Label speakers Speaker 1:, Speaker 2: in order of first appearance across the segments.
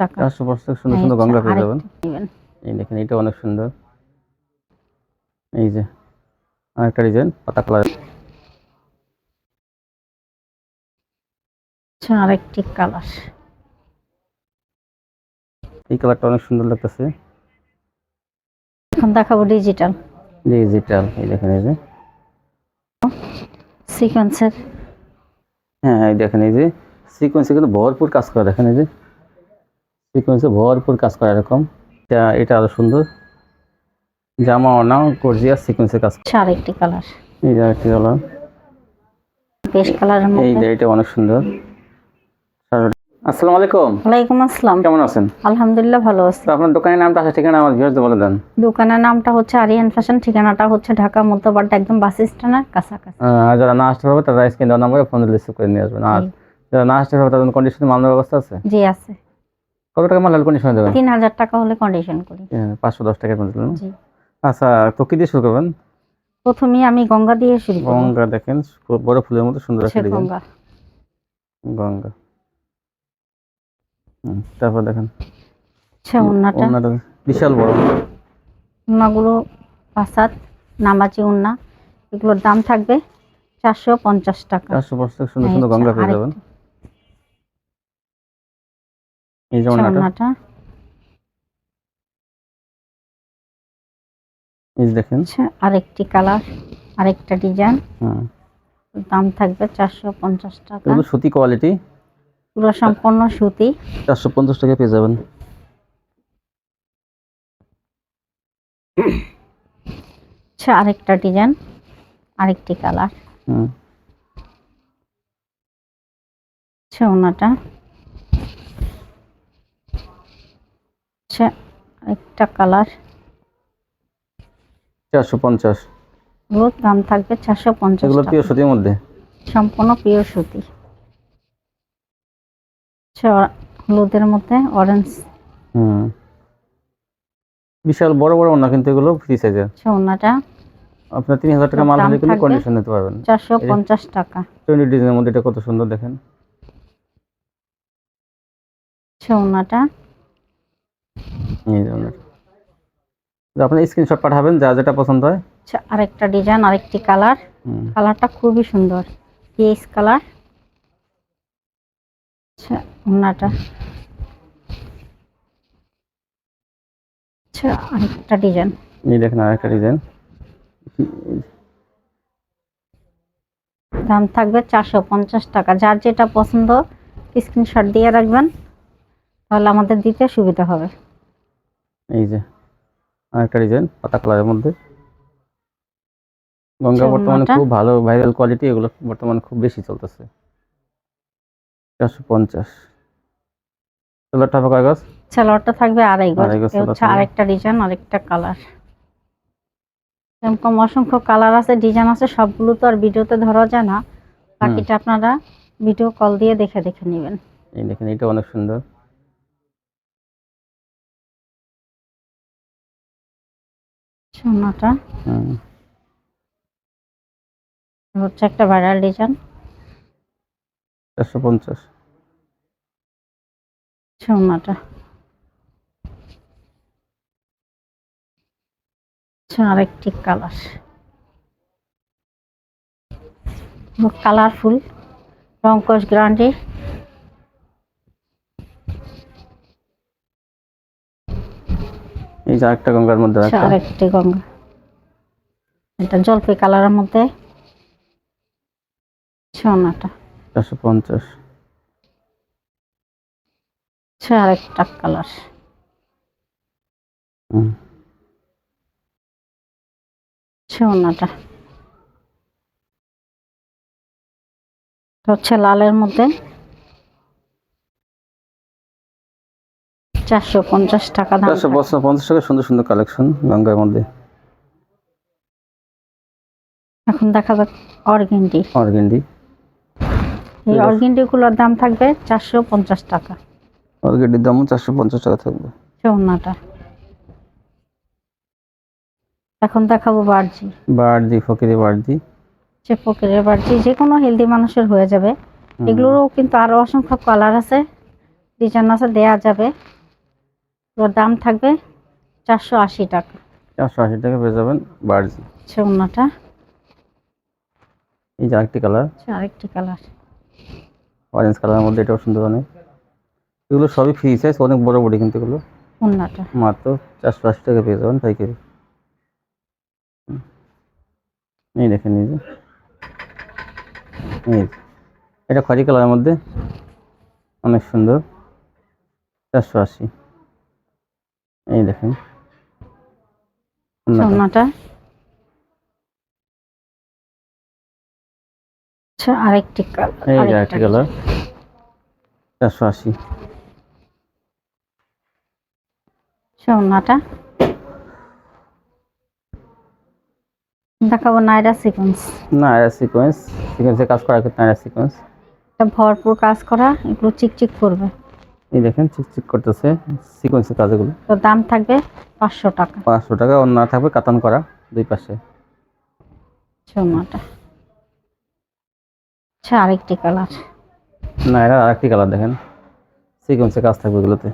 Speaker 1: টাকা।
Speaker 2: 450 সুন্দর সুন্দর গঙ্গা পেয়ে যাবেন। এই দেখেন এটা অনেক সুন্দর। এই যে আরেকটা ডিজাইন পাতা কালার।
Speaker 1: আরেকটি কালার।
Speaker 2: এই কালারটা অনেক সুন্দর লাগতেছে।
Speaker 1: এখন দেখাবো ডিজিটাল।
Speaker 2: এই দেখেন এই যে
Speaker 1: সিকোয়েন্সের।
Speaker 2: হ্যাঁ এই দেখেন এই যে সিকোয়েন্সে কিন্তু ভরপুর কাজ করা, দেখেন এই যে সিকোয়েন্সে ভরপুর কাজ করা এরকম। এটা আরো সুন্দর। জামা ওড়না গর্জিয়াস সিকোয়েন্সের কাজ।
Speaker 1: আরেকটি কালার।
Speaker 2: এই যে আরেকটি কালার,
Speaker 1: বেশ কালারের
Speaker 2: এই
Speaker 1: মধ্যে।
Speaker 2: যে এটা অনেক সুন্দর। আসসালামু আলাইকুম।
Speaker 1: ওয়ালাইকুম আসসালাম।
Speaker 2: কেমন আছেন?
Speaker 1: আলহামদুলিল্লাহ ভালো আছি।
Speaker 2: তো আপনার দোকানের নামটা আছে, ঠিকানা আমার ভিউয়ারদের বলে দেন।
Speaker 1: দোকানের নামটা হচ্ছে আরিয়ান ফ্যাশন, ঠিকানাটা হচ্ছে ঢাকা মধ্যবাড্ডা, একদম বাস স্ট্যান্ডের কাছাকাছি।
Speaker 2: আর যারা না আসতে পারবে তারা স্ক্রিন দেওয়া নম্বরে ফোন রিসিভ করে নিয়ে আসবেন। আর যারা না আসতে পারবে তাদের কন্ডিশনে মামলার ব্যবস্থা আছে?
Speaker 1: জি আছে।
Speaker 2: কত টাকা মাল কন্ডিশনে দেবেন?
Speaker 1: 3000 টাকা হলে কন্ডিশন করি।
Speaker 2: 510 টাকার মধ্যে।
Speaker 1: জি।
Speaker 2: আচ্ছা, তো কি দিয়ে শুরু করবেন?
Speaker 1: প্রথমে আমি গঙ্গা দিয়ে শুরু করব।
Speaker 2: গঙ্গা দেখেন খুব বড় ফুলের মতো সুন্দর একটা ডিজাইন।
Speaker 1: গঙ্গা।
Speaker 2: গঙ্গা। তারপর দেখেন
Speaker 1: ওন্নাটা
Speaker 2: বিশাল বড়।
Speaker 1: ওন্নাগুলো 5 নামাজি ওন্না, এগুলোর দাম থাকবে 450 টাকা।
Speaker 2: 450 সুন্দর সুন্দর গঙ্গা পেয়ে যাবেন। এই যে ওন্নাটা, এই দেখেন
Speaker 1: আরেকটি কালার, আরেকটা ডিজাইন। দাম থাকবে 450 টাকা।
Speaker 2: এগুলো সুতি কোয়ালিটি,
Speaker 1: পুরো সম্পূর্ণ সুতি।
Speaker 2: 450 টাকা পেয়ে যাবেন।
Speaker 1: আরেকটা ডিজাইন, আরেকটি কালার। ওন্নাটা আরেকটা কালার।
Speaker 2: 450।
Speaker 1: এগুলোর দাম থাকবে 450
Speaker 2: এগুলো
Speaker 1: টাকা।
Speaker 2: পিওর সুতির মধ্যে,
Speaker 1: সম্পূর্ণ পিওর সুতি। হলুদের মধ্যে অরেঞ্জ।
Speaker 2: বিশাল বড় বড় ওন্না, কিন্তু এগুলো ফ্রি সাইজের।
Speaker 1: ওন্নাটা
Speaker 2: আপনার 3000 টাকা মাল হলে কিন্তু কন্ডিশন নিতে পারবেন।
Speaker 1: 450 টাকা।
Speaker 2: ট্রেন্ডি ডিজাইনের মধ্যে এটা কত সুন্দর দেখেন।
Speaker 1: ওন্নাটা
Speaker 2: এই যে ওন্নাটা, আপনি স্ক্রিনশট পাঠাবেন যা যেটা পছন্দ হয়।
Speaker 1: আরেকটা ডিজাইন, আরেকটি কালার। কালারটা খুবই সুন্দর, পিচ কালার। ওন্নাটা আরেকটা ডিজাইন।
Speaker 2: এই দেখেন আরেকটা ডিজাইন।
Speaker 1: দাম থাকবে 450 টাকা। যার যেটা পছন্দ স্ক্রিনশট দিয়ে রাখবেন, তাহলে আমাদের দিতে সুবিধা হবে।
Speaker 2: এই যে আরেকটা ডিজাইন পাতা কালারের মধ্যে। গঙ্গা বর্তমানে খুব ভালো ভাইরাল কোয়ালিটি, এগুলো বর্তমানে খুব বেশি চলতেছে। 450। সালোয়ারটা কয় গজ?
Speaker 1: সালোয়ারটা থাকবে 2.5 গজ। হচ্ছে আরেকটা ডিজাইন, আরেকটা কালার। এরকম অসংখ্য কালার আছে, ডিজাইন আছে, সবগুলো তো আর ভিডিওতে ধরা যায় না। বাকিটা আপনারা ভিডিও কল দিয়ে দেখে দেখে নেবেন।
Speaker 2: এই দেখেন এটা অনেক সুন্দর।
Speaker 1: ওন্নাটা হচ্ছে একটা ভাইরাল ডিজাইন।
Speaker 2: 450।
Speaker 1: ওন্নাটা আরেকটি কালার, কালারফুল, রংকশ গ্যারান্টি।
Speaker 2: এই যে আরেকটা গঙ্গার মধ্যে
Speaker 1: আরেকটি গঙ্গা, এটা জলপাই কালারের মধ্যে। ওন্নাটা
Speaker 2: 450।
Speaker 1: আরেকটা কালার। ওন্নাটা হচ্ছে লালের মধ্যে। 450 টাকা দাম।
Speaker 2: 450 টাকা সুন্দর সুন্দর কালেকশন গঙ্গার মধ্যে।
Speaker 1: এখন দেখা যাক অর্গেন্ডি। এই অর্গেন্ডিগুলোর দাম থাকবে 450 টাকা।
Speaker 2: অর্গেন্ডির দাম 450 টাকা থাকবে।
Speaker 1: ওন্নাটা এখন দেখাবো
Speaker 2: বার্জি ফকিরি বার্জি।
Speaker 1: ফকিরের বার্জি যে কোনো হেলদি মানুষের হয়ে যাবে। এগুলোরও কিন্তু আরো অসংখ্য কালার আছে, ডিজাইন আছে, দেয়া যাবে। ওর দাম থাকবে 480 টাকা।
Speaker 2: 480 টাকা পেয়ে যাবেন বার্জি।
Speaker 1: ওড়নাটা।
Speaker 2: এই যে আরেকটি কালার,
Speaker 1: আরেকটি কালার,
Speaker 2: অরেঞ্জ কালারের মধ্যে, এটাও সুন্দর অনেক। এগুলো সবই ফ্রি সাইজ, অনেক বড় বড়ি কিন্তু এগুলো।
Speaker 1: ওড়নাটা।
Speaker 2: মাত্র 480 টাকা পেয়ে যাবেন পাইকারি। এই দেখেন, এই যে এই এটা খয়েরি কালারের মধ্যে, অনেক সুন্দর, 480। এই দেখেন ওড়নাটা।
Speaker 1: ওড়নাটা। আরেকটি কালার,
Speaker 2: এই যে আরেকটি কালার, 480।
Speaker 1: ওড়নাটা দেখাবো নাইরা সিকোয়েন্স।
Speaker 2: নায়রা সিকোয়েন্স, সিকোয়েন্সের কাজ করা কিন্তু নায়রা সিকোয়েন্স।
Speaker 1: এটা ভরপুর কাজ করা, এগুলো চিকচিক করবে।
Speaker 2: এই দেখেন চিকচিক করতেছে সিকোয়েন্সের কাজগুলো।
Speaker 1: তো দাম থাকবে 500 টাকা।
Speaker 2: 500 টাকা। অন্য থাকবে কাতান করা দুই পাশে।
Speaker 1: ওড়নাটা। আরেকটি কালার,
Speaker 2: নায়রা আরেকটি কালার দেখেন, সিকোয়েন্সের কাজ থাকবে এগুলোতে।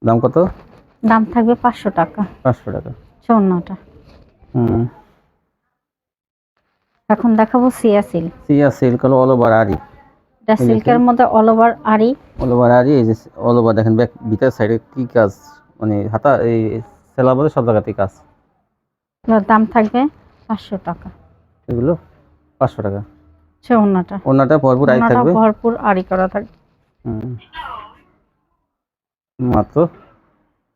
Speaker 2: দাম কত?
Speaker 1: দাম থাকবে 500 টাকা।
Speaker 2: 500 টাকা।
Speaker 1: ওড়নাটা।
Speaker 2: হুম।
Speaker 1: এখন দেখাবো সিয়া সিল্ক।
Speaker 2: সিয়া সিল্ক হলো অল ওভার আরি।
Speaker 1: এটা সিল্কের মধ্যে অল ওভার আরি।
Speaker 2: অল ওভার আরি, এই যে অল ওভার দেখেন, ব্যাক ভিতর সাইডে কি কাজ, মানে হাতা এই সেলা বলে সব জায়গাতেই কাজ।
Speaker 1: এগুলোর দাম থাকবে 500 টাকা।
Speaker 2: এগুলো 500 টাকা।
Speaker 1: ওড়নাটা।
Speaker 2: ওড়নাটা ভরপুর আরি থাকবে।
Speaker 1: ভরপুর আরি করা থাকবে।
Speaker 2: হুম। মাত্র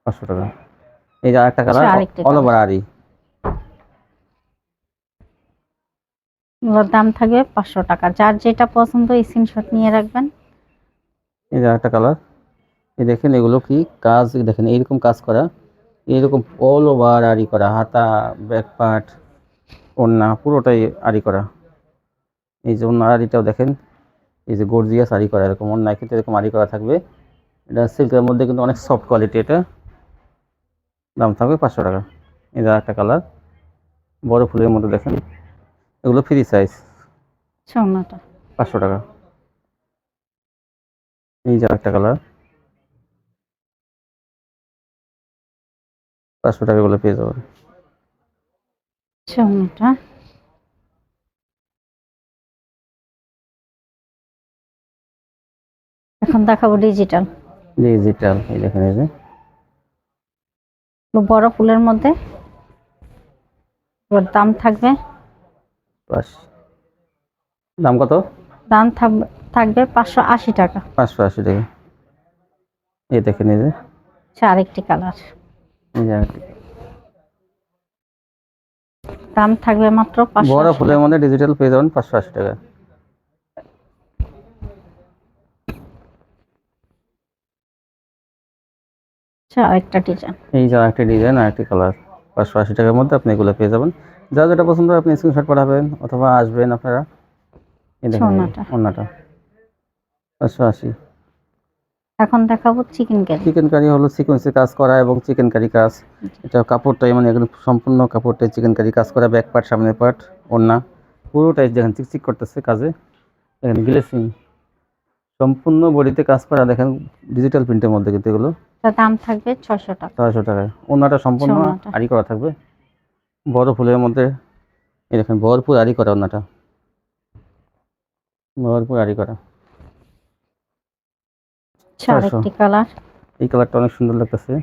Speaker 2: 500 টাকা। এই যে আরেকটা কালার, অল ওভার আরি।
Speaker 1: এগুলোর দাম থাকবে 500 টাকা। যার যেটা পছন্দ স্ক্রিনশট নিয়ে রাখবেন।
Speaker 2: এই যে আরেকটা কালার, এই দেখেন এগুলো কি কাজ, দেখেন এইরকম কাজ করা, এইরকম অল ওভার আরি করা, হাতা, ব্যাক পার্ট, ওড়না পুরোটাই আরি করা। এই যে ওড়না আরিটাও দেখেন, এই যে গর্জিয়াস আরি করা, এরকম ওড়না কিন্তু এরকম আরি করা থাকবে। এটা সিল্কের মধ্যে কিন্তু অনেক সফট কোয়ালিটি। এটা দাম থাকবে 500 টাকা। এই যে আরেকটা কালার, বড় ফুলের মধ্যে দেখেন, এগুলো ফ্রি সাইজ,
Speaker 1: ওড়নাটা।
Speaker 2: 500 টাকা। এই যে আরেকটা কালার, 500 টাকা এগুলো পেয়ে যাবেন।
Speaker 1: ওড়নাটা। এখন দেখাবো ডিজিটাল।
Speaker 2: ডিজিটাল, এই দেখেন, এই যে
Speaker 1: বড় ফুলের মধ্যে। ওর দাম থাকবে,
Speaker 2: বাস। দাম কত?
Speaker 1: দাম থাকবে 580 টাকা।
Speaker 2: 580 টাকা। এই দেখেন, এই যে
Speaker 1: আরেকটি কালার,
Speaker 2: এই যে আরেকটি।
Speaker 1: দাম থাকবে মাত্র
Speaker 2: বড়
Speaker 1: 580
Speaker 2: ফুলের
Speaker 1: টাকা।
Speaker 2: মধ্যে ডিজিটাল পেয়ে যাবেন 580 টাকা।
Speaker 1: আরেকটা ডিজাইন।
Speaker 2: এই যে আরেকটি ডিজাইন, আরেকটি কালার, 580 টাকার মধ্যে আপনি এগুলো পেয়ে যাবেন। যা যেটা পছন্দ হয় আপনি স্ক্রিনশট পাঠাবেন অথবা আসবেন আপনারা। এই দেখেন ওড়নাটা, 580।
Speaker 1: এখন দেখাবো চিকেন কারি।
Speaker 2: চিকেন কারি হলো সিকোয়েন্সে কাজ করা এবং চিকেন কারি কাজ। এটা কাপড়টাই মানে একদম সম্পূর্ণ কাপড়টাই চিকেন কারি কাজ করা, ব্যাক পার্ট, সামনের পার্ট, ওড়না পুরোটাই দেখেন চিকচিক করতেছে কাজে। দেখেন গ্লেসিং, সম্পূর্ণ বডিতে কাজ করা, দেখেন ডিজিটাল প্রিন্টের মধ্যে কিন্তু এগুলো।
Speaker 1: দাম থাকবে 600 টাকা।
Speaker 2: 600 টাকায়। ওড়নাটা সম্পূর্ণ আরি করা থাকবে, বড় ফুলের মধ্যে। এই দেখেন ভরপুর আরি করা ওড়নাটা, ভরপুর আরি করা।
Speaker 1: আরেকটি কালার,
Speaker 2: এই কালারটা অনেক সুন্দর লাগতেছে,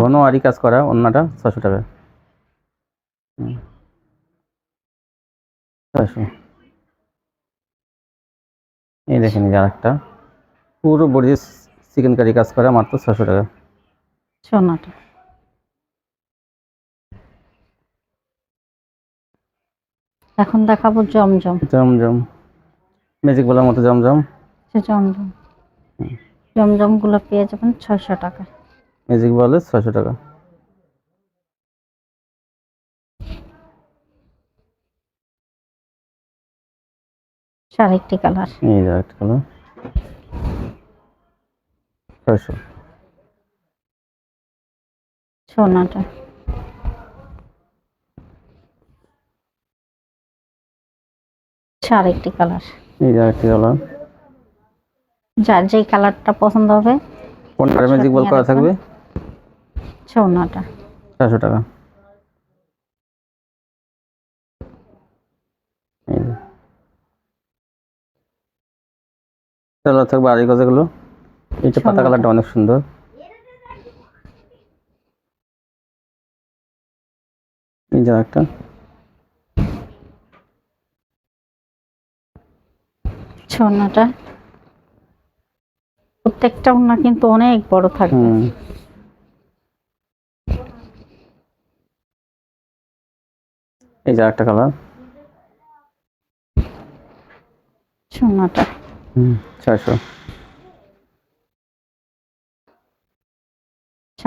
Speaker 2: ঘন আরি কাজ করা ওড়নাটা, 600 টাকা। 600। এই দেখেন, এই যে আরেকটা পুরো বডি চিকেন কারি কাজ করা, মাত্র 600 টাকা।
Speaker 1: সোনাটা। এখন দেখাবো জমজম।
Speaker 2: জমজম, ম্যাজিক বলার মতো জমজম।
Speaker 1: জমজম, জমজম গুলো পেয়ে যাবেন 600 টাকা।
Speaker 2: ম্যাজিক বলে 600 টাকা।
Speaker 1: আরেকটি কালার,
Speaker 2: এই যে আরেকটা কালার, 600।
Speaker 1: সোনাটা। আরেকটি কালার,
Speaker 2: এই যে আরেকটি কালার।
Speaker 1: যার যেই কালারটা পছন্দ হবে
Speaker 2: কোনটা ম্যাজিক বল করা থাকবে?
Speaker 1: ওড়নাটা
Speaker 2: 400 টাকা। এই যে সালোয়ার থাকবে আড়াই গজেগুলো। এইটা পাতা কালারটা অনেক সুন্দর। এই যে একটা
Speaker 1: ওড়নাটা প্রত্যেকটা ওড়না কিন্তু অনেক বড় থাকবে।
Speaker 2: এই যে একটা কালার।
Speaker 1: ওড়নাটা
Speaker 2: 400।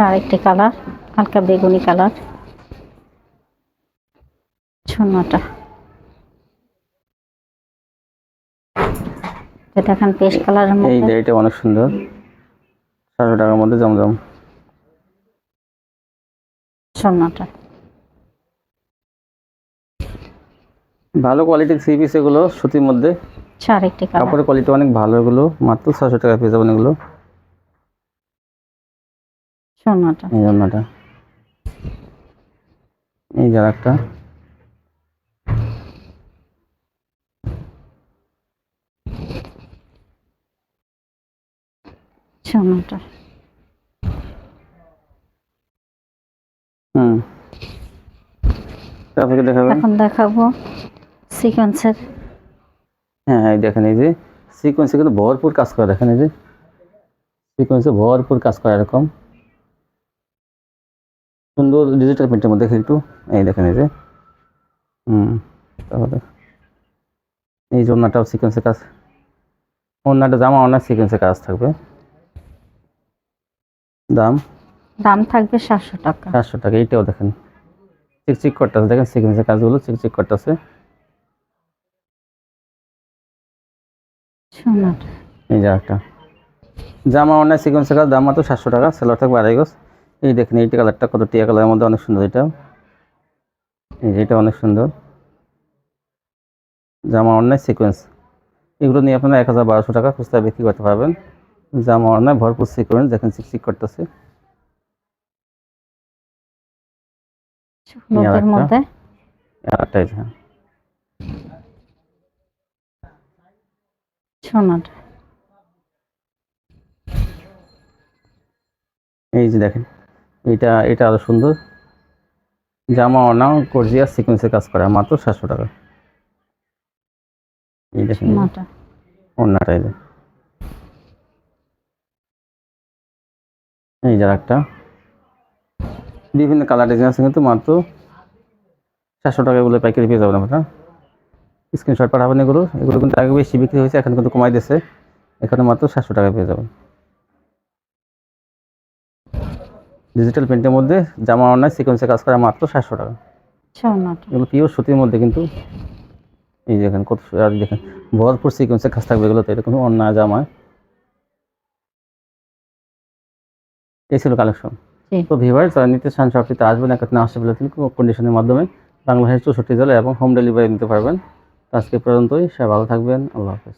Speaker 1: আরেকটি কালার হালকা বেগুনি কালার, ওড়নাটা দেখেন পেস্ট কালারের
Speaker 2: এই
Speaker 1: মধ্যে।
Speaker 2: যে এটা অনেক সুন্দর, 400 টাকার মধ্যে জমজম।
Speaker 1: ওড়নাটা
Speaker 2: ভালো কোয়ালিটির থ্রি পিস এগুলো, সুতির মধ্যে।
Speaker 1: আরেকটি কালার,
Speaker 2: কাপড়ের কোয়ালিটি অনেক ভালো, এগুলো মাত্র 600 টাকা পেয়ে যাবেন এগুলো।
Speaker 1: ওড়নাটা
Speaker 2: এই জন্যটা এই যে একটা
Speaker 1: ওড়নাটা
Speaker 2: তারপরে দেখাবেন।
Speaker 1: এখন দেখাবো সিকোয়েন্সের।
Speaker 2: হ্যাঁ এই দেখেন, এই যে সিকোয়েন্সে কিন্তু ভরপুর কাজ করা, দেখেন এই যে সিকোয়েন্সে ভরপুর কাজ করা এরকম সুন্দর ডিজিটাল প্রিন্টের মধ্যে। একটু এই দেখেন, এই যে তাহলে এই যে ওড়নাটাও সিকোয়েন্সের কাজ, ওড়নাটা জামা অনেক সিকোয়েন্সের কাজ থাকবে। দাম
Speaker 1: থাকবে 700 টাকা।
Speaker 2: 700 টাকা। এইটাও দেখেন চিকচিক করতেছে, দেখেন সিকোয়েন্সের কাজগুলো চিকচিক করতেছে।
Speaker 1: ওড়নাটা
Speaker 2: এই যে একটা জামা অনেক সিকোয়েন্সের কাজ, দাম মাত্র 700 টাকা। সেলার থাকবে আড়াই গজ। এই দেখেন এইটা কালারটা কত টিয়া কালারের মধ্যে অনেক সুন্দর। এটাও এই যে এটা অনেক সুন্দর, জামা অন্যায় সিকোয়েন্স। এগুলো নিয়ে আপনারা 1000-1200 টাকা খুচরা বিক্রি করতে পারবেন। জামা অন্যায় ভরপুর সিকোয়েন্স, দেখেন চিকচিক করতেছে।
Speaker 1: হলুদের মধ্যে
Speaker 2: আরেকটা এই যে
Speaker 1: ওড়নাটা
Speaker 2: এই যে দেখেন এটা আরো সুন্দর, জামা অনাও গর্জিয়াস সিকোয়েন্সের কাজ করা, মাত্র 700 টাকা। এই দেখেন
Speaker 1: ওড়নাটা
Speaker 2: ওড়নাটা এই যে এই যে একটা বিভিন্ন কালার ডিজাইন আছে, কিন্তু মাত্র 700 টাকা এগুলো পাইকারি পেয়ে যাবেন আপনারা। স্ক্রিনশট পাঠাবেন। এগুলো কিন্তু আগে বেশি বিক্রি হয়েছে, এখন কিন্তু কমাই দিয়েছে, এখানে মাত্র 700 টাকা পেয়ে যাবেন। ডিজিটাল প্রিন্টের মধ্যে জামা অন্যায় সিকোয়েন্সের কাজ করা, মাত্র 700 টাকা।
Speaker 1: ওড়নাটা
Speaker 2: এগুলো পিওর সুতির মধ্যে কিন্তু। এই দেখেন কত, আর দেখেন ভরপুর সিকোয়েন্সের কাজ থাকবে এগুলো, তো এটা কোনো অন্যায় জামায়। এই ছিল কালেকশন। তো ভিউয়ার্স, যারা নিতে চান শপটিতে আসবেন, এখানে আসতে বলে কন্ডিশনের মাধ্যমে বাংলাদেশের 64 জেলা এবং হোম ডেলিভারি নিতে পারবেন। আজকে পর্যন্তই, সবাই ভালো থাকবেন। আল্লাহ হাফেজ।